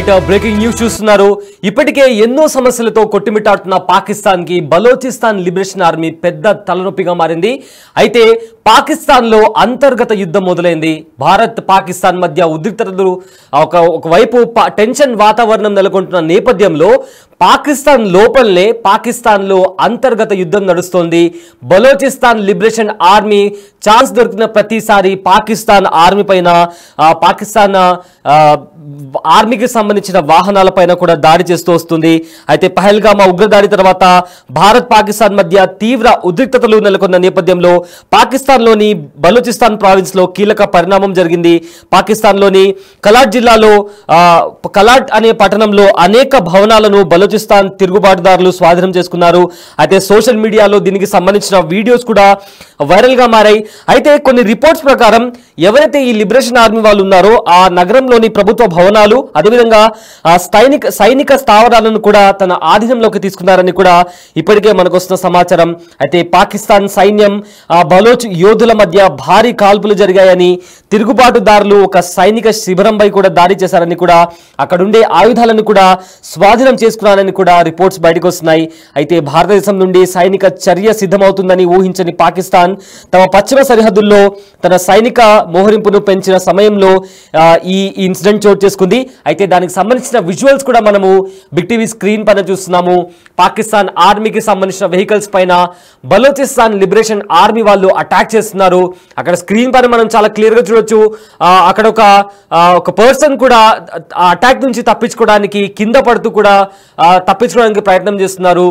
Right breaking news చూస్తున్నారు. ఇప్పటికే ఎన్నో సమస్యలతో కొట్టుమిట్టాడుతున్న పాకిస్తాన్ కి బలోచిస్తాన్ లిబరేషన్ ఆర్మీ పెద్ద తలనొప్పిగా మారింది. అయితే పాకిస్తాన్ లో అంతర్గత యుద్ధం మొదలైంది. భారత్ పాకిస్తాన్ మధ్య ఉద్రిక్తతలు ఒకవైపు టెన్షన్ వాతావరణం నెలకొంటున్న నేపథ్యంలో పాకిస్తాన్ లోపలనే పాకిస్తాన్ లో అంతర్గత యుద్ధం నడుస్తోంది. బలోచిస్తాన్ లిబరేషన్ ఆర్మీ ఛాన్స్ దొరికిన ప్రతిసారి పాకిస్తాన్ ఆర్మీ పైన పాకిస్తాన్ ఆర్మీకి సంబంధించిన వాహనాలపైన కూడా దాడి చేస్తూ వస్తుంది. అయితే పహల్గామా ఉగ్రదాడి తర్వాత భారత్ పాకిస్తాన్ మధ్య తీవ్ర ఉద్రిక్తతలు నెలకొన్న నేపథ్యంలో పాకిస్తాన్లోని బలూచిస్తాన్ ప్రావిన్స్ లో కీలక పరిణామం జరిగింది. పాకిస్తాన్లోని కలాట్ జిల్లాలో కలాట్ అనే పట్టణంలో అనేక భవనాలను బలూచిస్తాన్ తిరుగుబాటుదారులు స్వాధీనం చేసుకున్నారు. అయితే సోషల్ మీడియాలో దీనికి సంబంధించిన వీడియోస్ కూడా వైరల్ గా మారాయి. అయితే కొన్ని రిపోర్ట్స్ ప్రకారం ఎవరైతే ఈ లిబరేషన్ ఆర్మీ వాళ్ళు ఉన్నారో ఆ నగరంలోని ప్రభుత్వ భవనాలు అదేవిధంగా సైనిక స్థావరాలను కూడా తన ఆధీనంలోకి తీసుకున్నారని కూడా ఇప్పటికే మనకు వస్తున్న సమాచారం. అయితే పాకిస్తాన్ సైన్యం బలోచ్ యోధుల మధ్య భారీ కాల్పులు జరిగాయని, తిరుగుబాటుదారులు ఒక సైనిక శిబిరంపై కూడా దాడి చేశారని కూడా, అక్కడుండే ఆయుధాలను కూడా స్వాధీనం చేసుకున్నారని కూడా రిపోర్ట్స్ బయటకు వస్తున్నాయి. అయితే భారతదేశం నుండి సైనిక చర్య సిద్ధమవుతుందని ఊహించని పాకిస్తాన్ తమ పశ్చిమ సరిహద్దుల్లో తన సైనిక మోహరింపును పెంచిన సమయంలో ఈ ఇన్సిడెంట్ చోటు చేసుకుంది. అయితే దానికి సంబంధించిన విజువల్స్ కూడా మనము బిగ్ టీవీ స్క్రీన్ పైన చూస్తున్నాము. పాకిస్తాన్ ఆర్మీకి సంబంధించిన వెహికల్స్ పైన బలోచిస్తాన్ లిబరేషన్ ఆర్మీ వాళ్ళు అటాక్ చేస్తున్నారు. అక్కడ స్క్రీన్ పైన మనం చాలా క్లియర్ గా చూడొచ్చు. అక్కడ ఒక పర్సన్ కూడా అటాక్ నుంచి తప్పించుకోవడానికి కింద పడుతూ కూడా తప్పించుకోవడానికి ప్రయత్నం చేస్తున్నారు.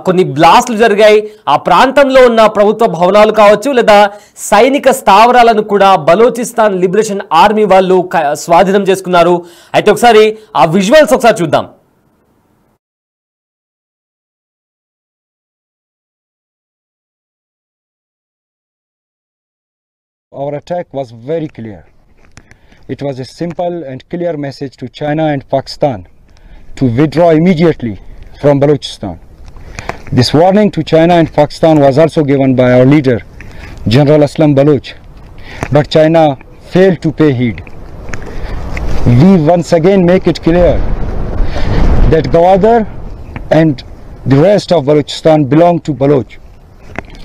కొన్ని బ్లాస్ట్లు జరిగాయి. ఆ ప్రాంతంలో ఉన్న ప్రభుత్వ భవనాలు కావచ్చు లేదా సైనిక స్థావరాలను కూడా బలోచిస్తాన్ లిబరేషన్ ఆర్మీ వాళ్ళు స్వాధీనం చేసుకున్నారు. అయితే ఒకసారి ఆ విజువల్స్ ఒకసారి చూద్దాం. Our attack was very clear. It was a simple and clear message to China and Pakistan to withdraw immediately from Balochistan. This warning to China and Pakistan was also given by our leader, General Aslam Baloch, but China failed to pay heed. We once again make it clear that Gwadar and the rest of Balochistan belong to Baloch.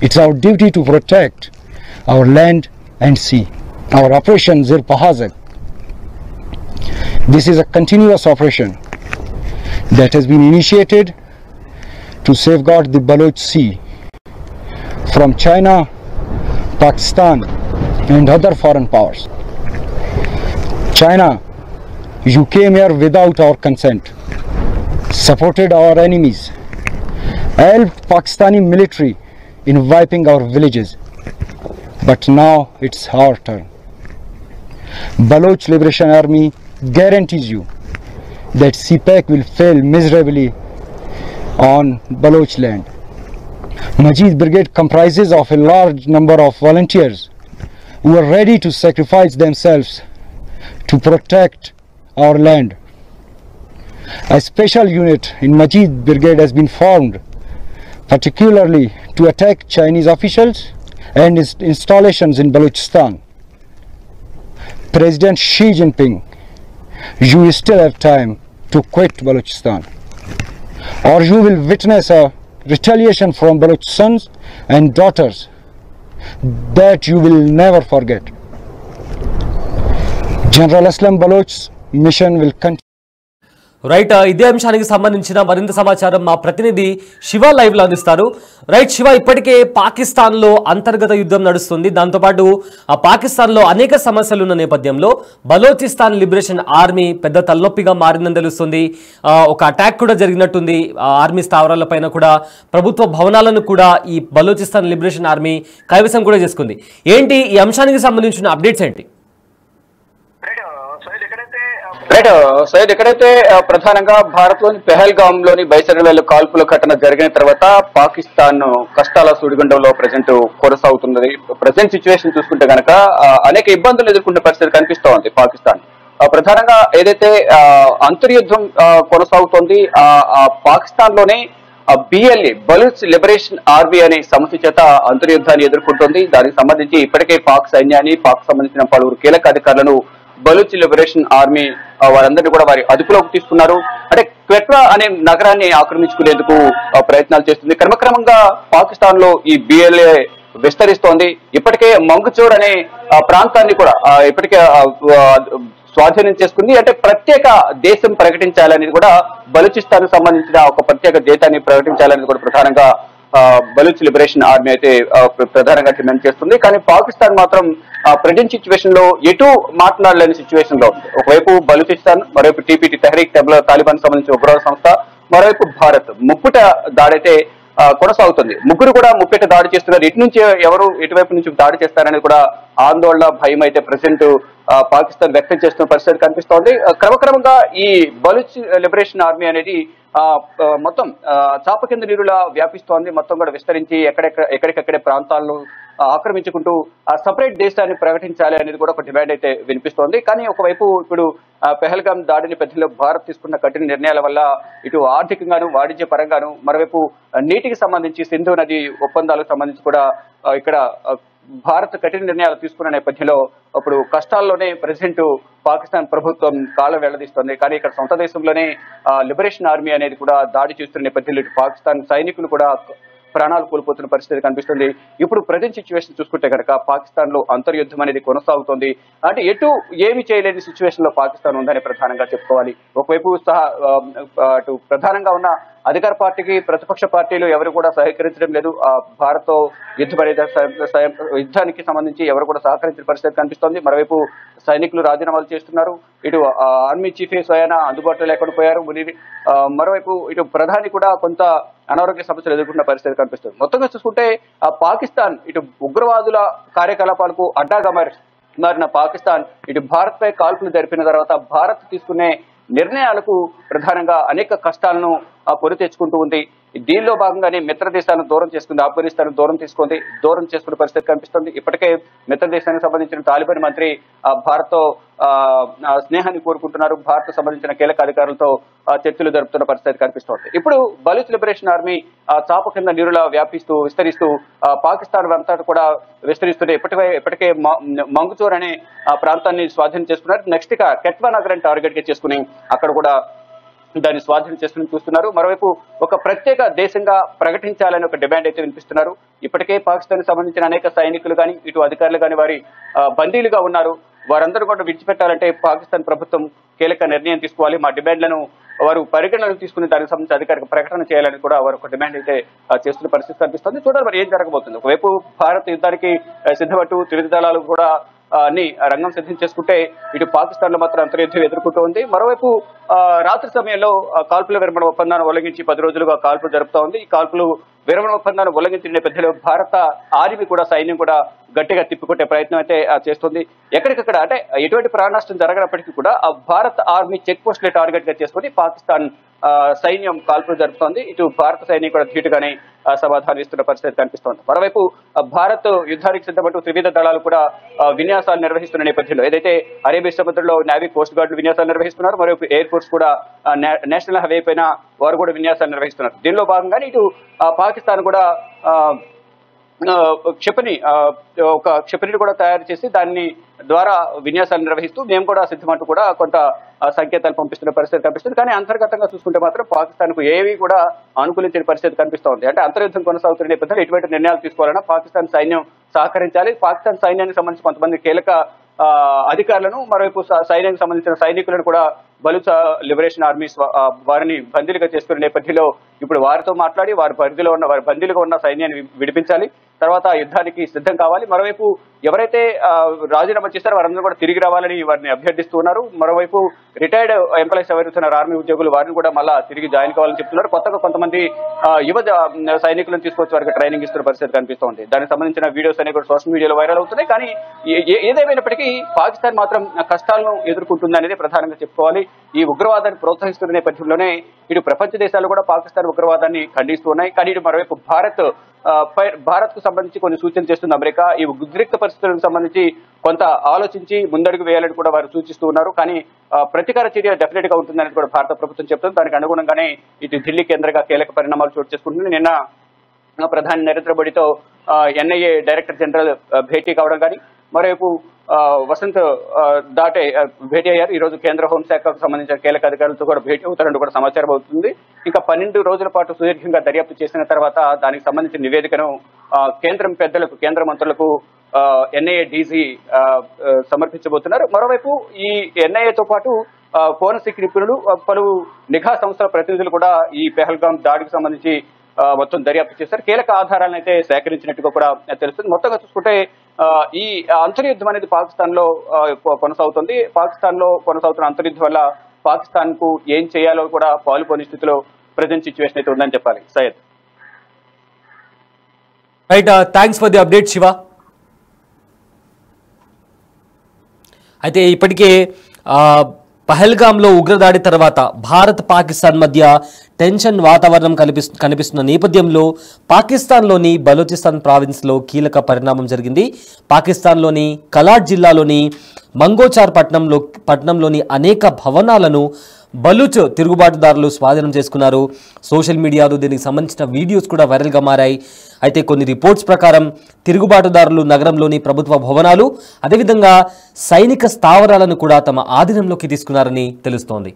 It's our duty to protect our land and sea. Our operation Zir Pahazak. This is a continuous operation that has been initiated to safeguard the Baloch Sea from China, Pakistan and other foreign powers. China, you came here without our consent, supported our enemies, helped Pakistani military in wiping our villages, but now it's our turn. Baloch Liberation Army guarantees you that CPAC will fail miserably on Baloch land. Majid Brigade comprises of a large number of volunteers who are ready to sacrifice themselves to protect our land. A special unit in Majid Brigade has been formed particularly to attack Chinese officials and installations in Balochistan. President Xi Jinping, you still have time to quit Balochistan, or you will witness a retaliation from Baloch sons and daughters that you will never forget. General Aslam Baloch's mission will continue. Right, ఇదే అంశానికి సంబంధించిన మరింత సమాచారం మా ప్రతినిధి Shiva live లో అందిస్తారు. Right Shiva, ఇప్పటికే పాకిస్తాన్ లో అంతర్గత యుద్ధం నడుస్తుంది. దాంతోపాటు ఆ పాకిస్తాన్ లో అనేక సమస్యలు ఉన్న నేపథ్యంలో బలోచిస్తాన్ లిబరేషన్ ఆర్మీ పెద్ద తలనొప్పిగా మారిందని తెలుస్తుంది. ఒక అటాక్ కూడా జరిగినట్టుంది. ఆర్మీ స్థావరాల పైన కూడా ప్రభుత్వ భవనాలను కూడా ఈ బలోచిస్తాన్ లిబరేషన్ ఆర్మీ కైవసం కూడా చేసుకుంది. ఏంటి ఈ అంశానికి సంబంధించిన అప్డేట్స్ ఏంటి? సైడ్ ఎక్కడైతే ప్రధానంగా భారత్ లోని పెహల్గామ్ లోని బైసరవేలు కాల్పుల ఘటన జరిగిన తర్వాత పాకిస్తాన్ కష్టాల సుడిగుండంలో ప్రజెంట్ కొనసాగుతున్నది. ప్రజెంట్ సిచ్యువేషన్ చూసుకుంటే కనుక అనేక ఇబ్బందులు ఎదుర్కొంటే పరిస్థితి కనిపిస్తూ ఉంది. పాకిస్తాన్ ప్రధానంగా ఏదైతే అంతర్యుద్ధం కొనసాగుతోంది పాకిస్తాన్ లోనే BLA బలూచ్ లిబరేషన్ ఆర్మీ అనే సంస్థ చేత అంతర్యుద్ధాన్ని ఎదుర్కొంటోంది. దానికి సంబంధించి ఇప్పటికే పాక్ సైన్యాన్ని పాక్ సంబంధించిన పలువురు కీలక అధికారులను బలూచ్ లిబరేషన్ ఆర్మీ వారందరినీ కూడా వారి అదుపులోకి తీసుకున్నారు. అంటే క్వెట్వా అనే నగరాన్ని ఆక్రమించుకునేందుకు ప్రయత్నాలు చేస్తుంది. క్రమక్రమంగా పాకిస్తాన్ లో ఈ బిఎల్ఏ విస్తరిస్తోంది. ఇప్పటికే మంగుచోర్ అనే ప్రాంతాన్ని కూడా ఇప్పటికే స్వాధీనం చేసుకుంది. అంటే ప్రత్యేక దేశం ప్రకటించాలనేది కూడా బలూచిస్తాన్ కు సంబంధించిన ఒక ప్రత్యేక దేశాన్ని ప్రకటించాలనేది కూడా ప్రధానంగా బలూచ్ లిబరేషన్ ఆర్మీ అయితే ప్రధానంగా డిమాండ్ చేస్తుంది. కానీ పాకిస్తాన్ మాత్రం ప్రజెంట్ సిచ్యువేషన్ లో ఎటు మాట్లాడలేని సిచ్యువేషన్ లో ఉంది. ఒకవైపు బలూచిస్తాన్, మరోవైపు టీపీటీ తెహ్రీక్ తాలిబాన్ సంబంధించిన ఉగ్రవాద సంస్థ, మరోవైపు భారత్ ముక్కుట దాడైతే కొనసాగుతుంది. ముగ్గురు కూడా ముప్పెట దాడి చేస్తున్నారు. ఇటు నుంచి ఎవరు ఎటువైపు నుంచి దాడి చేస్తారనేది కూడా ఆందోళన, భయం అయితే ప్రెసెంట్ పాకిస్తాన్ వ్యక్తం చేస్తున్న పరిస్థితి కనిపిస్తోంది. క్రమక్రమంగా ఈ బలూచ్ లిబరేషన్ ఆర్మీ అనేది మొత్తం చాప కింద నీరులా వ్యాపిస్తోంది. మొత్తం కూడా విస్తరించి ఎక్కడికక్కడే ప్రాంతాలను ఆక్రమించుకుంటూ ఆ సపరేట్ దేశాన్ని ప్రకటించాలి అనేది కూడా ఒక డిమాండ్ అయితే వినిపిస్తోంది. కానీ ఒకవైపు ఇప్పుడు పెహల్గాం దాడిని పెద్దలో భారత్ తీసుకున్న కఠిన నిర్ణయాల వల్ల ఇటు ఆర్థికంగాను, వాణిజ్య పరంగాను, మరోవైపు నీటికి సంబంధించి సింధు నది ఒప్పందాలకు సంబంధించి కూడా ఇక్కడ భారత్ కఠిన నిర్ణయాలు తీసుకున్న నేపథ్యంలో అప్పుడు కష్టాల్లోనే ప్రెసిడెంట్ పాకిస్తాన్ ప్రభుత్వం కాళ్ళ వెళ్లదీస్తోంది. కానీ ఇక్కడ సొంత దేశంలోనే లిబరేషన్ ఆర్మీ అనేది కూడా దాడి చేస్తున్న నేపథ్యంలో ఇటు పాకిస్తాన్ సైనికులు కూడా ప్రాణాలు కోల్పోతున్న పరిస్థితి కనిపిస్తుంది. ఇప్పుడు ప్రజెంట్ సిచ్యువేషన్ చూసుకుంటే కనుక పాకిస్తాన్ లో అంతర్యుద్ధం అనేది కొనసాగుతోంది. అంటే ఎటు ఏమి చేయలేని సిచ్యువేషన్ లో పాకిస్తాన్ ఉందని ప్రధానంగా చెప్పుకోవాలి. ఒకవైపు అటు ప్రధానంగా ఉన్న అధికార పార్టీకి ప్రతిపక్ష పార్టీలు ఎవరు కూడా సహకరించడం లేదు. భారత్ తో యుద్ధానికి సంబంధించి ఎవరు కూడా సహకరించిన పరిస్థితి కనిపిస్తోంది. మరోవైపు సైనికులు రాజీనామాలు చేస్తున్నారు. ఇటు ఆర్మీ చీఫ్ స్వయాన అందుబాటులో లేకుండా పోయారు. మరోవైపు ఇటు ప్రధాని కూడా కొంత అనారోగ్య సమస్యలు ఎదుర్కొన్న పరిస్థితి కనిపిస్తుంది. మొత్తంగా చూసుకుంటే పాకిస్తాన్ ఇటు ఉగ్రవాదుల కార్యకలాపాలకు అడ్డాగా మారిన పాకిస్తాన్ ఇటు భారత్ పై కాల్పులు జరిపిన తర్వాత భారత్ తీసుకునే నిర్ణయాలకు ప్రధానంగా అనేక కష్టాలను పొరి తెచ్చుకుంటూ ఉంది. దీనిలో భాగంగానే మిత్ర దేశాలను దూరం చేసుకుంది. ఆఫ్ఘనిస్తాన్ దూరం చేసుకునే పరిస్థితి కనిపిస్తుంది. ఇప్పటికే మిత్ర దేశానికి సంబంధించిన తాలిబాన్ మంత్రి భారత్ తో స్నేహాన్ని కోరుకుంటున్నారు. భారత్ సంబంధించిన కీలక అధికారులతో చర్చలు జరుపుతున్న పరిస్థితి కనిపిస్తోంది. ఇప్పుడు బలూచ్ లిబరేషన్ ఆర్మీ చాప కింద నీరులా విస్తరిస్తూ పాకిస్తాన్ అంతా కూడా విస్తరిస్తుంటే ఇప్పటికే మంగుచోర్ అనే ప్రాంతాన్ని స్వాధీనం చేసుకున్నారు. నెక్స్ట్ గా కెట్వా నగరాన్ని టార్గెట్ గా చేసుకుని అక్కడ కూడా దాన్ని స్వాధీనం చేసుకుని చూస్తున్నారు. మరోవైపు ఒక ప్రత్యేక దేశంగా ప్రకటించాలని ఒక డిమాండ్ అయితే వినిపిస్తున్నారు. ఇప్పటికే పాకిస్తాన్ సంబంధించిన అనేక సైనికులు కానీ ఇటు అధికారులు కానీ వారి బందీలుగా ఉన్నారు. వారందరూ కూడా విడిచిపెట్టాలంటే పాకిస్తాన్ ప్రభుత్వం కీలక నిర్ణయం తీసుకోవాలి. మా డిమాండ్లను వారు పరిగణనలు తీసుకుని దానికి సంబంధించి అధికారిక ప్రకటన చేయాలని కూడా వారు ఒక డిమాండ్ అయితే చేస్తున్న పరిస్థితి కనిపిస్తుంది. చూడాలి మరి ఏం జరగబోతుంది. ఒకవైపు భారత్ యుద్ధానికి సిద్ధపట్టు త్రివిధ దళాలు కూడా ని రంగం సిద్ధం చేసుకుంటే ఇటు పాకిస్తాన్ లో మాత్రం అంతర్యుద్ధం ఎదుర్కొంటూ ఉంది. మరోవైపు రాత్రి సమయంలో కాల్పుల విరమణ ఒప్పందాన్ని ఉల్లంఘించి 10 రోజులుగా కాల్పులు జరుపుతా ఉంది. ఈ కాల్పులు విరమణ ఒప్పందాన్ని ఉల్లంఘించిన నేపథ్యంలో భారత ఆర్మీ కూడా సైన్యం కూడా గట్టిగా తిప్పికొట్టే ప్రయత్నం అయితే చేస్తుంది. ఎక్కడికక్కడ అంటే ఎటువంటి ప్రాణ నష్టం జరగనప్పటికీ కూడా భారత ఆర్మీ చెక్ పోస్టులే టార్గెట్ గా చేసుకుని పాకిస్తాన్ సైన్యం కాల్పులు జరుపుతోంది. ఇటు భారత సైన్యం కూడా ధీటుగానే సమాధానం ఇస్తున్న పరిస్థితి కనిపిస్తోంది. మరోవైపు భారత్ యుద్ధానికి సిద్ధపడుతూ త్రివిధ దళాలు కూడా విన్యాసాలు నిర్వహిస్తున్న నేపథ్యంలో ఏదైతే అరేబియా సముద్రంలో నేవీ, కోస్ట్ గార్డులు విన్యాసాలు నిర్వహిస్తున్నారు. మరోవైపు ఎయిర్ ఫోర్స్ కూడా నేషనల్ హైవే పైన వారు కూడా విన్యాసాలు నిర్వహిస్తున్నారు. దీనిలో భాగంగానే ఇటు పాకిస్తాన్ కూడా ఒక క్షిపణిని కూడా తయారు చేసి దాన్ని ద్వారా విన్యాసాలు నిర్వహిస్తూ మేము కూడా సిద్ధమంటూ కూడా కొంత సంకేతాలు పంపిస్తున్న పరిస్థితి కనిపిస్తుంది. కానీ అంతర్గతంగా చూసుకుంటే మాత్రం పాకిస్తాన్ కు ఏవి కూడా అనుకూలించిన పరిస్థితి కనిపిస్తోంది. అంటే అంతర్యుద్ధం కొనసాగుతున్న నేపథ్యంలో ఎటువంటి నిర్ణయాలు తీసుకోవాలన్నా పాకిస్తాన్ సైన్యం సహకరించాలి. పాకిస్తాన్ సైన్యానికి సంబంధించి కొంతమంది కీలక అధికారులను, మరోవైపు సైన్యానికి సంబంధించిన సైనికులను కూడా బలూచ్ లిబరేషన్ ఆర్మీ వారిని బందీలుగా చేసుకునే నేపథ్యంలో ఇప్పుడు వారితో మాట్లాడి వారి బందీలుగా ఉన్న సైన్యాన్ని విడిపించాలి. తర్వాత యుద్ధానికి సిద్ధం కావాలి. మరోవైపు ఎవరైతే రాజీనామా చేస్తారో వారందరూ కూడా తిరిగి రావాలని వారిని అభ్యర్థిస్తూ ఉన్నారు. మరోవైపు రిటైర్డ్ ఎంప్లాయీస్ ఎవరుతున్నారు ఆర్మీ ఉద్యోగులు వారిని కూడా మళ్ళా తిరిగి జాయిన్ కావాలని చెప్తున్నారు. కొత్తగా కొంతమంది యువ సైనికులను తీసుకొచ్చి వారికి ట్రైనింగ్ ఇస్తున్న పరిస్థితి కనిపిస్తోంది. దానికి సంబంధించిన వీడియోస్ అనేవి కూడా సోషల్ మీడియాలో వైరల్ అవుతున్నాయి. కానీ ఏదేమైనప్పటికీ పాకిస్తాన్ మాత్రం కష్టాలను ఎదుర్కొంటుంది అనేది ప్రధానంగా చెప్పుకోవాలి. ఈ ఉగ్రవాదాన్ని ప్రోత్సహిస్తున్న నేపథ్యంలోనే ఇటు ప్రపంచ దేశాలు కూడా పాకిస్తాన్ ఉగ్రవాదాన్ని ఖండిస్తూ ఉన్నాయి. కానీ ఇటు మరోవైపు భారత్ కు సంబంధించి కొన్ని సూచనలు చేస్తుంది అమెరికా. ఈ ఉద్రిక్త పరిస్థితులకు సంబంధించి కొంత ఆలోచించి ముందడుగు వేయాలని కూడా వారు సూచిస్తూ ఉన్నారు. కానీ ప్రతీకార చర్య డెఫినెట్ గా ఉంటుందని కూడా భారత ప్రభుత్వం చెప్తుంది. దానికి అనుగుణంగానే ఇటు ఢిల్లీ కేంద్రంగా కీలక పరిణామాలు చోటు చేసుకుంటుంది. నిన్న ప్రధాని నరేంద్ర మోడీతో ఎన్ఐఏ డైరెక్టర్ జనరల్ భేటీ కావడం కానీ, మరోవైపు వసంత్ దాటే భేటీ అయ్యారు. ఈ రోజు కేంద్ర హోంశాఖకు సంబంధించిన కీలక అధికారులతో కూడా భేటీ అవుతారంటూ కూడా సమాచారం అవుతుంది. ఇంకా 12 రోజుల పాటు సుదీర్ఘంగా దర్యాప్తు చేసిన తర్వాత దానికి సంబంధించిన నివేదికను కేంద్రం పెద్దలకు, కేంద్ర మంత్రులకు ఎన్ఐఏ డీజీ సమర్పించబోతున్నారు. మరోవైపు ఈ ఎన్ఐఏతో పాటు ఫోరెన్సిక్ నిపుణులు, పలు నిఘా సంస్థల ప్రతినిధులు కూడా ఈ పెహల్గాం దాడికి సంబంధించి మొత్తం దర్యాప్తు చేశారు. కీలక ఆధారాలను అయితే సేకరించినట్టుగా కూడా తెలుస్తుంది. మొత్తంగా చూసుకుంటే ఈ అంతర్యుద్ధం అనేది పాకిస్తాన్ లో కొనసాగుతుంది. పాకిస్తాన్ లో కొనసాగుతున్న అంతర్యుద్ధం వల్ల పాకిస్తాన్ కు ఏం చేయాలో కూడా పాలుపోని స్థితిలో ప్రజెంట్ సిచ్యువేషన్ అయితే ఉందని చెప్పాలి. Syed, right, thanks for the update Shiva. అయితే ఇప్పటికే పహల్గాంలో ఉగ్రదాడి తర్వాత భారత్ పాకిస్తాన్ మధ్య టెన్షన్ వాతావరణం కనిపిస్తున్న నేపథ్యంలో పాకిస్తాన్లోని బలూచిస్తాన్ ప్రావిన్స్లో కీలక పరిణామం జరిగింది. పాకిస్తాన్లోని కలాట్ జిల్లాలోని మంగోచార్ పట్టణంలోని అనేక భవనాలను బలూచ్ తిరుగుబాటుదారులు స్వాధీనం చేసుకున్నారు. సోషల్ మీడియాలో దీనికి సంబంధించిన వీడియోస్ కూడా వైరల్గా మారాయి. అయితే కొన్ని రిపోర్ట్స్ ప్రకారం తిరుగుబాటుదారులు నగరంలోని ప్రభుత్వ భవనాలు, అదేవిధంగా సైనిక స్థావరాలను కూడా తమ ఆధీనంలోకి తీసుకున్నారని తెలుస్తోంది.